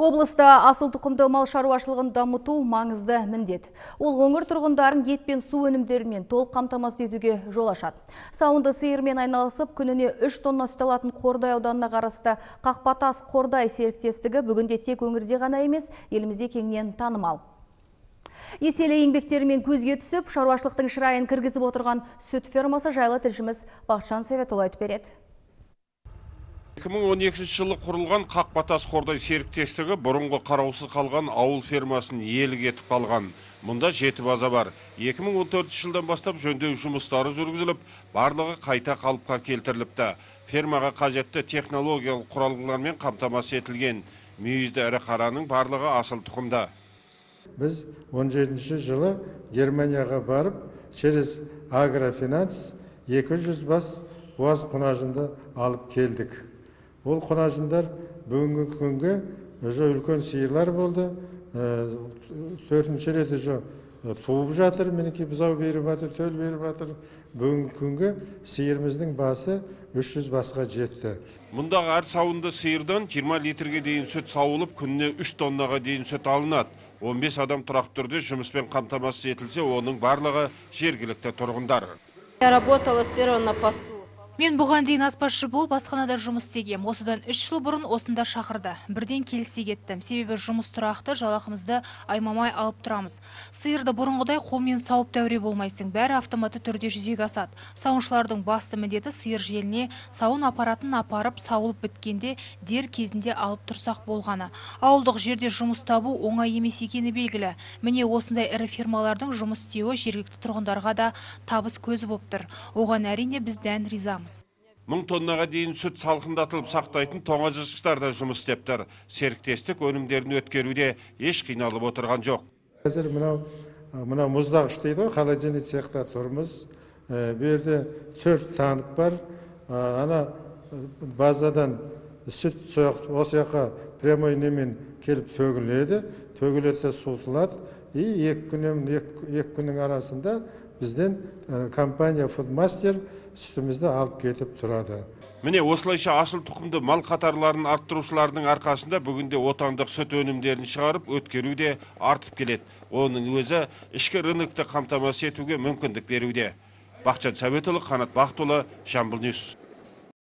Облыста асыл тұқымды мал шаруашылығын дамыту маңызды міндет. Ол өңір тұрғындарын ет пен су өнімдерімен толық қамтамасыз етуге жол ашады. Сауынды сиырмен айналысып, күніне 3 тонна ұсталатын Қордай ауданына қарасты Қақпатас Қордай серіктестігі бүгінде тек өңірде ғана емес, елімізде кеңінен танымал. Еселі еңбектерімен көзге түсіп, шаруашылықтың шырайын кіргізіп отырған сүт фермасы жайлы тілшіміз Бақытжан Советұлы айтып береді. 2012 жылы құрылған Қақпатас Қордай серіктестігі бұрынғы қараусыз қалған ауыл фермасын иелік етіп қалған. Мұнда 7 база бар. 2014 жылдан бастап жөндеу жұмыстары жүргізіліп, барлығы қайта қалыпқа келтіріліпті. Фермаға қажетті технологиялық құралдармен қамтамасыз етілген. Мүйізді ірі қараның барлығы асыл тұқымда. Біз 17 жылы Германияға барып, через агрофинанс 200 бас буаз қонажынды алып келдік. Ол қонажындар бүгінгі күнге үлкен сиырлар болды. 4-ші рет туып жатыр, мінекей бұзау беріп жатыр, төл беріп жатыр. Бүгінгі күнге сиырымыздың басы 300 басқа жетті. Мұндағы әр сауынды сиырдан 20 литрге дейін сүт сауылып, күніне 3 тоннаға дейін сүт алынады. 15 адам тұрақты түрде жұмыспен қамтамасыз етілсе, оның барлығы жергілікті тұрғындар. Я работала с первого на посту. Мен бұған дейін аспазшы болып асханада жұмыс істегем. Осыдан 3 жыл бұрын осында шақырды. Бірден келісе кеттім. Себебі жұмыс тұрақты, жалақымызды аймамай алып тұрамыз. Сиырды бұрынғыдай қолмен сауып дәуре болмайсың. Бәрі автоматты түрде жүзеге асады. Сауыншылардың басты міндеті сиыр желіне сауын аппаратын апарып, сауылып біткенде дер кезінде алып тұрсақ болғаны. Ауылдық жерде жұмыс табу оңай емес екені белгілі. Міне осындай ірі фирмалардың жұмыс істеуі жергілікті тұрғындарға да табыс көзі болып тұр. Оған әрине біз дән ризамыз. 1000 тоннаға дейін сүт салқындатылып сақтайтын тоңазытқыштар да жұмыс істеп тұр. Серіктестік өнімдерін өткеруде еш қиналып отырған жоқ. Қазір мынау мұздағыш дейді ғой, холодильник цехта тұрмыз. Берде 4 танк бар. Ана базадан сүт осы жаққа прямой немен келіп төгіледі. Төгіледі, суытылады. И 2 күннің арасында бізден компания Foodmaster сүтімізді алып кетіп тұрады. Міне осылайша асыл тұқымды мал қатарларын арттырушылардың арқасында бүгінде отандық сүт өнімдерін шығарып өткеру де артып келеді. Оның өзі ішкі рынокты қамтамасыз етуге мүмкіндік беруде. Бақытжан Советұлы, Қанат Бақтұлы, Жамбыл Ньюс.